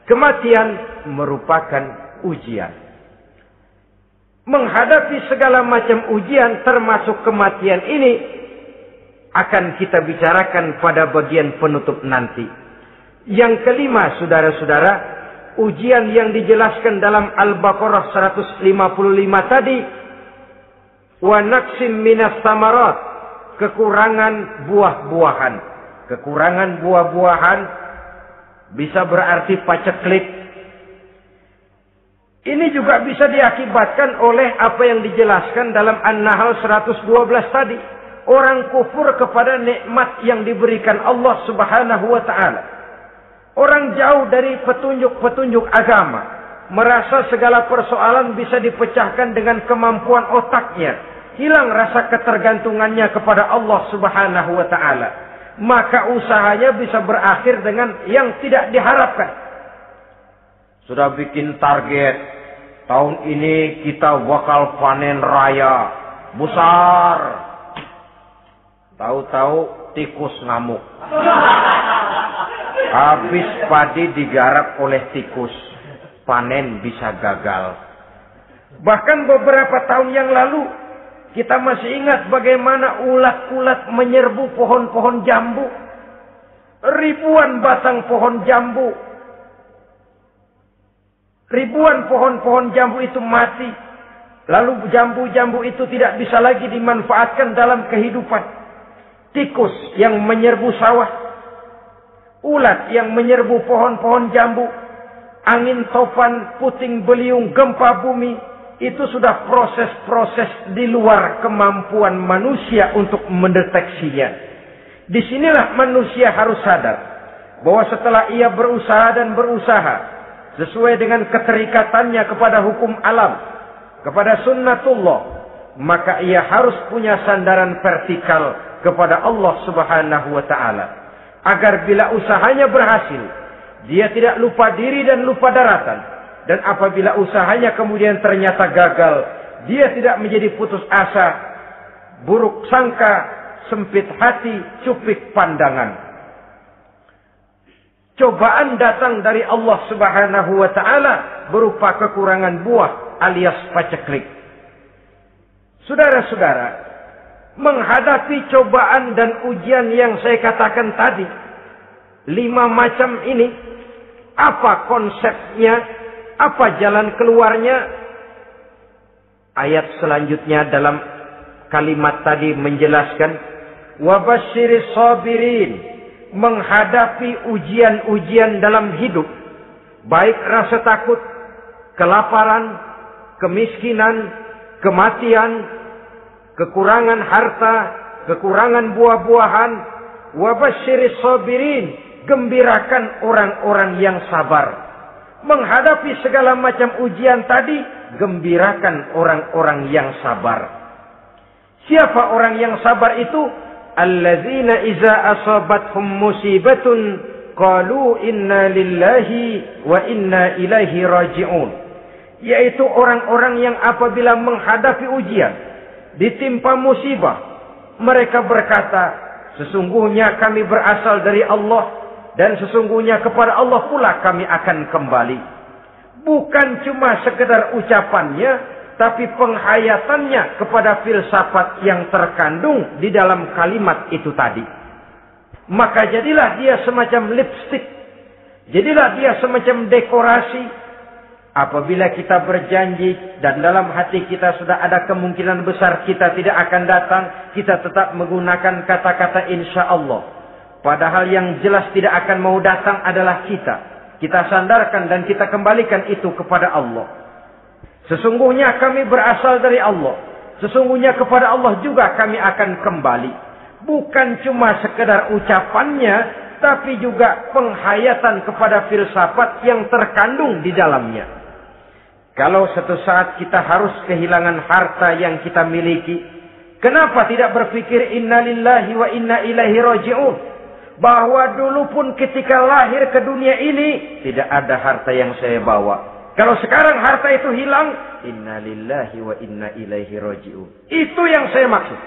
Kematian merupakan ujian. Menghadapi segala macam ujian termasuk kematian ini akan kita bicarakan pada bagian penutup nanti. Yang kelima, saudara-saudara, ujian yang dijelaskan dalam Al-Baqarah 155 tadi, wa naqsim minas samarat, kekurangan buah-buahan. Kekurangan buah-buahan bisa berarti paceklik. Ini juga bisa diakibatkan oleh apa yang dijelaskan dalam An-Nahl 112 tadi. Orang kufur kepada nikmat yang diberikan Allah Subhanahu wa ta'ala. Orang jauh dari petunjuk-petunjuk agama. Merasa segala persoalan bisa dipecahkan dengan kemampuan otaknya. Hilang rasa ketergantungannya kepada Allah Subhanahu wa ta'ala. Maka usahanya bisa berakhir dengan yang tidak diharapkan. Sudah bikin target, tahun ini kita bakal panen raya besar. Tahu-tahu tikus ngamuk. Habis padi digarap oleh tikus, panen bisa gagal. Bahkan beberapa tahun yang lalu, kita masih ingat bagaimana ulat-ulat menyerbu pohon-pohon jambu. Ribuan batang pohon jambu. Ribuan pohon-pohon jambu itu mati. Lalu jambu-jambu itu tidak bisa lagi dimanfaatkan dalam kehidupan. Tikus yang menyerbu sawah. Ulat yang menyerbu pohon-pohon jambu. Angin topan, puting beliung, gempa bumi. Itu sudah proses-proses di luar kemampuan manusia untuk mendeteksinya. Disinilah manusia harus sadar. Bahwa setelah ia berusaha dan berusaha. Sesuai dengan keterikatannya kepada hukum alam, kepada sunnatullah, maka ia harus punya sandaran vertikal kepada Allah Subhanahu wa ta'ala. Agar bila usahanya berhasil, dia tidak lupa diri dan lupa daratan. Dan apabila usahanya kemudian ternyata gagal, dia tidak menjadi putus asa, buruk sangka, sempit hati, cupik pandangan. Cobaan datang dari Allah Subhanahu wa ta'ala berupa kekurangan buah alias paceklik. Saudara-saudara, menghadapi cobaan dan ujian yang saya katakan tadi, 5 macam ini, apa konsepnya, apa jalan keluarnya? Ayat selanjutnya dalam kalimat tadi menjelaskan, wabasyiris sabirin, menghadapi ujian-ujian dalam hidup, baik rasa takut, kelaparan, kemiskinan, kematian, kekurangan harta, kekurangan buah-buahan. Wabasyiris sabirin, gembirakan orang-orang yang sabar. Menghadapi segala macam ujian tadi, gembirakan orang-orang yang sabar. Siapa orang yang sabar itu? Allazina iza asabathum musibatun qalu inna lillahi wa inna ilaihi raji'un. Yaitu orang-orang yang apabila menghadapi ujian, ditimpa musibah, mereka berkata, sesungguhnya kami berasal dari Allah dan sesungguhnya kepada Allah pula kami akan kembali. Bukan cuma sekedar ucapannya, tapi penghayatannya kepada filsafat yang terkandung di dalam kalimat itu tadi. Maka jadilah dia semacam lipstik, jadilah dia semacam dekorasi. Apabila kita berjanji dan dalam hati kita sudah ada kemungkinan besar kita tidak akan datang, kita tetap menggunakan kata-kata insya Allah. Padahal yang jelas tidak akan mau datang adalah kita. Kita sandarkan dan kita kembalikan itu kepada Allah. Sesungguhnya kami berasal dari Allah. Sesungguhnya kepada Allah juga kami akan kembali. Bukan cuma sekedar ucapannya, tapi juga penghayatan kepada filsafat yang terkandung di dalamnya. Kalau suatu saat kita harus kehilangan harta yang kita miliki, kenapa tidak berpikir inna lillahi wa inna ilaihi raji'un? Bahwa dulu pun ketika lahir ke dunia ini, tidak ada harta yang saya bawa. Kalau sekarang harta itu hilang, inna lillahi wa inna ilaihi raji'un. Itu yang saya maksud.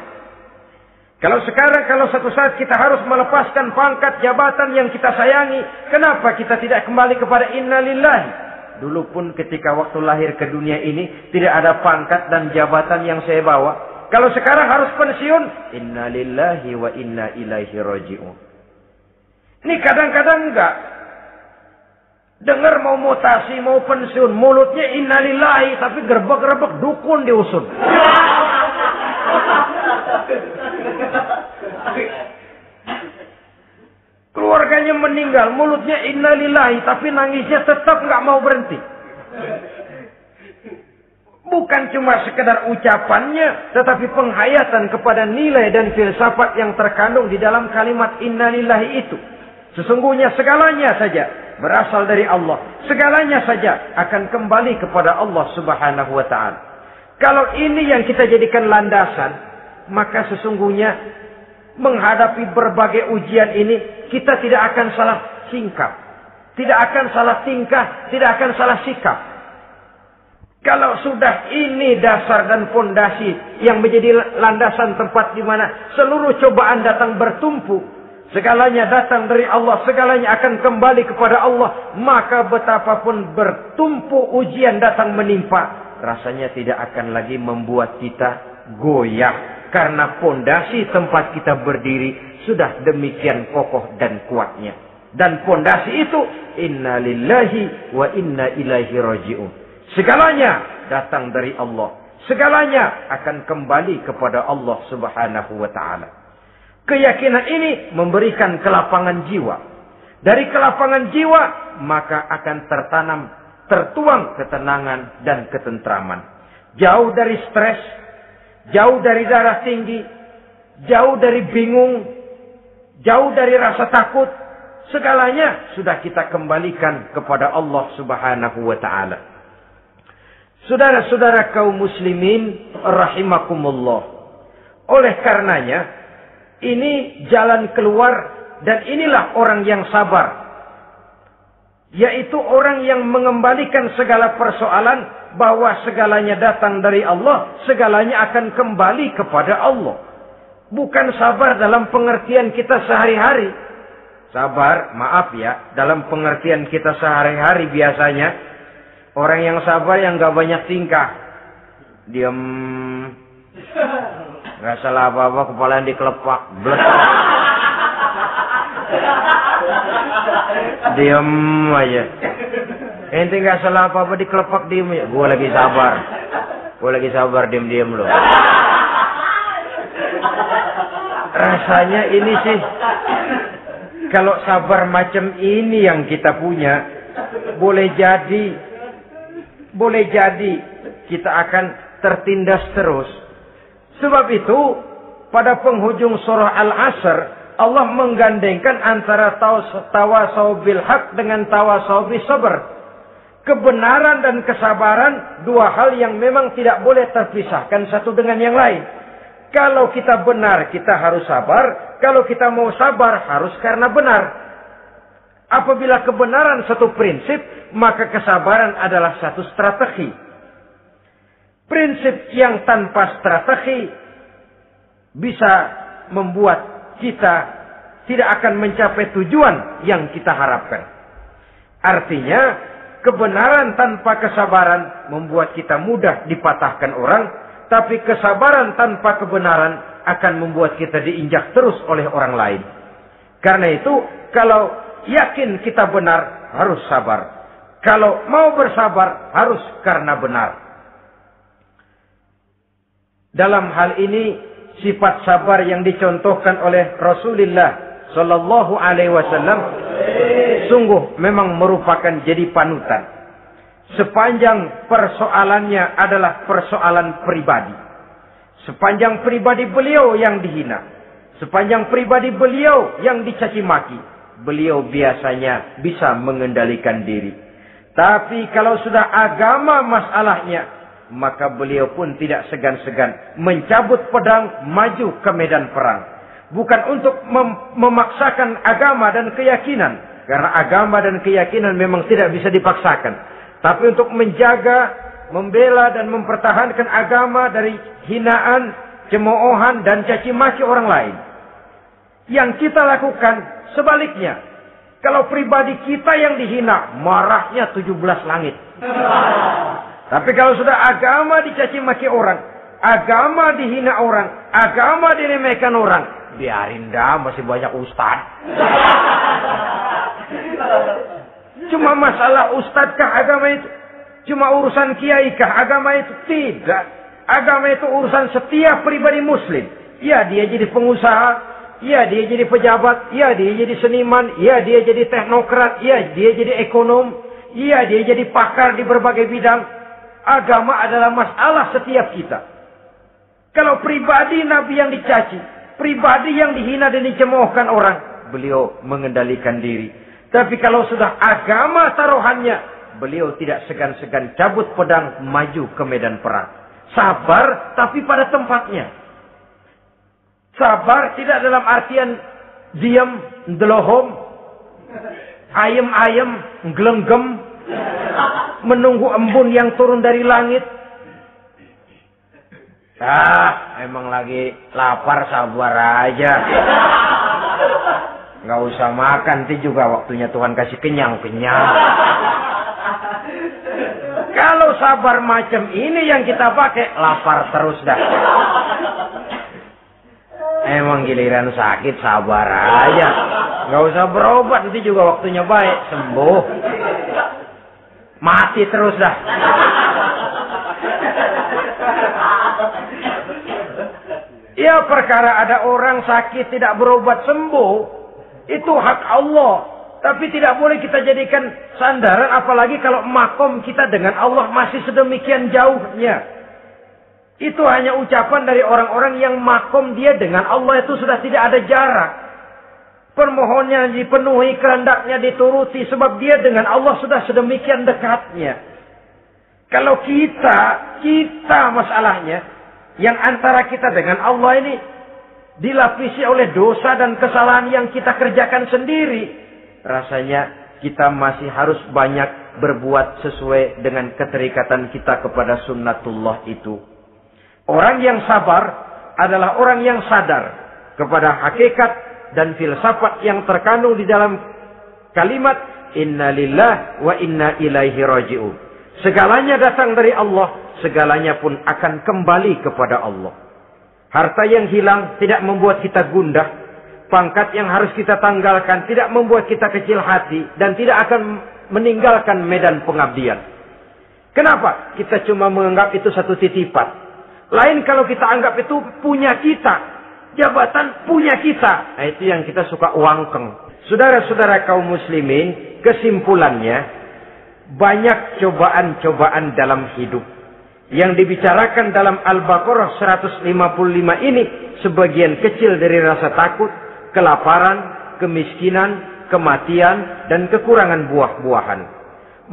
Kalau sekarang, kalau suatu saat kita harus melepaskan pangkat jabatan yang kita sayangi, kenapa kita tidak kembali kepada inna lillahi? Dulu pun ketika waktu lahir ke dunia ini, tidak ada pangkat dan jabatan yang saya bawa. Kalau sekarang harus pensiun, inna lillahi wa inna ilaihi raji'un. Ini kadang-kadang enggak. Dengar mau mutasi, mau pensiun, mulutnya inna lillahi, tapi gerbek-gerbek dukun diusut. Keluarganya meninggal, mulutnya innalillahi, tapi nangisnya tetap nggak mau berhenti. Bukan cuma sekedar ucapannya, tetapi penghayatan kepada nilai dan filsafat yang terkandung di dalam kalimat innalillahi itu. Sesungguhnya segalanya saja berasal dari Allah. Segalanya saja akan kembali kepada Allah Subhanahu wa ta'ala. Kalau ini yang kita jadikan landasan, maka sesungguhnya menghadapi berbagai ujian ini, kita tidak akan salah singkap. Tidak akan salah tingkah, tidak akan salah sikap. Kalau sudah ini dasar dan fondasi yang menjadi landasan tempat di mana seluruh cobaan datang bertumpu, segalanya datang dari Allah, segalanya akan kembali kepada Allah, maka betapapun bertumpu ujian datang menimpa, rasanya tidak akan lagi membuat kita goyah. Karena fondasi tempat kita berdiri sudah demikian kokoh dan kuatnya. Dan fondasi itu inna lillahi wa inna ilaihi raji'un. Segalanya datang dari Allah. Segalanya akan kembali kepada Allah Subhanahu wa ta'ala. Keyakinan ini memberikan kelapangan jiwa. Dari kelapangan jiwa maka akan tertuang ketenangan dan ketentraman. Jauh dari stres, jauh dari darah tinggi, jauh dari bingung, jauh dari rasa takut. Segalanya sudah kita kembalikan kepada Allah Subhanahu wa ta'ala. Saudara-saudara kaum muslimin rahimakumullah. Oleh karenanya, ini jalan keluar dan inilah orang yang sabar. Yaitu orang yang mengembalikan segala persoalan bahwa segalanya datang dari Allah, segalanya akan kembali kepada Allah. Bukan sabar dalam pengertian kita sehari-hari. Sabar, maaf ya, dalam pengertian kita sehari-hari biasanya orang yang sabar yang gak banyak tingkah. Diam, gak salah apa-apa, kepala yang dikelepak, blek. Diam aja. Ente nggak salah apa-apa dikelepak diem ya. Gue lagi sabar, diem loh. Rasanya ini sih, kalau sabar macam ini yang kita punya, boleh jadi kita akan tertindas terus. Sebab itu, pada penghujung surah Al-Asr, Allah menggandengkan antara tawasau bil haq dengan tawasau bis sabr. Kebenaran dan kesabaran, dua hal yang memang tidak boleh terpisahkan satu dengan yang lain. Kalau kita benar, kita harus sabar. Kalau kita mau sabar, harus karena benar. Apabila kebenaran satu prinsip, maka kesabaran adalah satu strategi. Prinsip yang tanpa strategi bisa membuat kita tidak akan mencapai tujuan yang kita harapkan. Artinya, kebenaran tanpa kesabaran membuat kita mudah dipatahkan orang, tapi kesabaran tanpa kebenaran akan membuat kita diinjak terus oleh orang lain. Karena itu, kalau yakin kita benar, harus sabar. Kalau mau bersabar, harus karena benar. Dalam hal ini, sifat sabar yang dicontohkan oleh Rasulullah Sallallahu Alaihi Wasallam sungguh memang merupakan jadi panutan. Sepanjang persoalannya adalah persoalan pribadi. Sepanjang pribadi beliau yang dihina, sepanjang pribadi beliau yang dicaci maki, beliau biasanya bisa mengendalikan diri. Tapi kalau sudah agama masalahnya, maka beliau pun tidak segan-segan mencabut pedang, maju ke medan perang. Bukan untuk memaksakan agama dan keyakinan, karena agama dan keyakinan memang tidak bisa dipaksakan. Tapi untuk menjaga, membela dan mempertahankan agama dari hinaan, cemoohan dan caci maki orang lain. Yang kita lakukan sebaliknya. Kalau pribadi kita yang dihina, marahnya 17 langit. Tapi kalau sudah agama dicaci maki orang, agama dihina orang, agama diremehkan orang, biarin dah, masih banyak ustaz. Cuma masalah ustadzkah agama itu? Cuma urusan kiaikah agama itu? Tidak. Agama itu urusan setiap pribadi muslim. Ya, dia jadi pengusaha, ya dia jadi pejabat, ya dia jadi seniman, ya dia jadi teknokrat, ya dia jadi ekonom, ya dia jadi pakar di berbagai bidang. Agama adalah masalah setiap kita. Kalau pribadi Nabi yang dicaci, pribadi yang dihina dan dicemoohkan orang, beliau mengendalikan diri. Tapi kalau sudah agama taruhannya, beliau tidak segan-segan cabut pedang, maju ke medan perang. Sabar, tapi pada tempatnya. Sabar tidak dalam artian diam, delohom, ayem-ayem, gelenggem, menunggu embun yang turun dari langit. Emang lagi lapar, sabar aja. Nggak usah makan, nanti juga waktunya Tuhan kasih kenyang-kenyang. Kalau sabar macam ini yang kita pakai, lapar terus dah. Emang giliran sakit, sabar aja. Nggak usah berobat, nanti juga waktunya baik, sembuh. Mati terus dah. Ya, perkara ada orang sakit tidak berobat sembuh, itu hak Allah. Tapi tidak boleh kita jadikan sandaran, apalagi kalau makom kita dengan Allah masih sedemikian jauhnya. Itu hanya ucapan dari orang-orang yang makom dia dengan Allah itu sudah tidak ada jarak. Permohonannya dipenuhi, kehendaknya dituruti, sebab dia dengan Allah sudah sedemikian dekatnya. Kalau kita masalahnya, yang antara kita dengan Allah ini dilapisi oleh dosa dan kesalahan yang kita kerjakan sendiri. Rasanya kita masih harus banyak berbuat sesuai dengan keterikatan kita kepada sunnatullah itu. Orang yang sabar adalah orang yang sadar kepada hakikat dan filsafat yang terkandung di dalam kalimat inna lillah wa inna ilaihi raji'un. Segalanya datang dari Allah, segalanya pun akan kembali kepada Allah. Harta yang hilang tidak membuat kita gundah. pangkat yang harus kita tanggalkan tidak membuat kita kecil hati dan tidak akan meninggalkan medan pengabdian. Kenapa? Kita cuma menganggap itu satu titipan. Lain kalau kita anggap itu punya kita, jabatan punya kita. Nah, itu yang kita suka uangkeng. Saudara-saudara kaum muslimin, kesimpulannya banyak cobaan-cobaan dalam hidup. Yang dibicarakan dalam Al-Baqarah 155 ini sebagian kecil dari rasa takut, kelaparan, kemiskinan, kematian, dan kekurangan buah-buahan.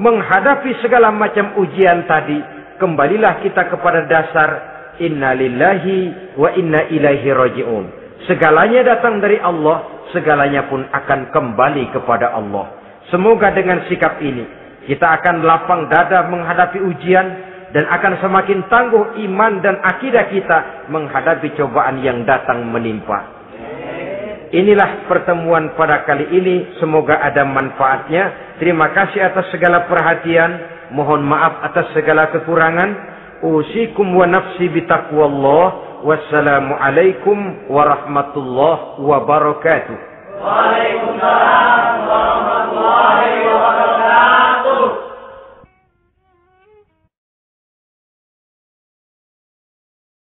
Menghadapi segala macam ujian tadi, kembalilah kita kepada dasar inna lillahi wa inna ilaihi raji'un. Segalanya datang dari Allah, segalanya pun akan kembali kepada Allah. Semoga dengan sikap ini kita akan lapang dada menghadapi ujian dan akan semakin tangguh iman dan akidah kita menghadapi cobaan yang datang menimpa. Inilah pertemuan pada kali ini. Semoga ada manfaatnya. Terima kasih atas segala perhatian. Mohon maaf atas segala kekurangan. Usikum wa nafsi bitaqwallah. Wassalamualaikum warahmatullahi wabarakatuh. Waalaikumsalam.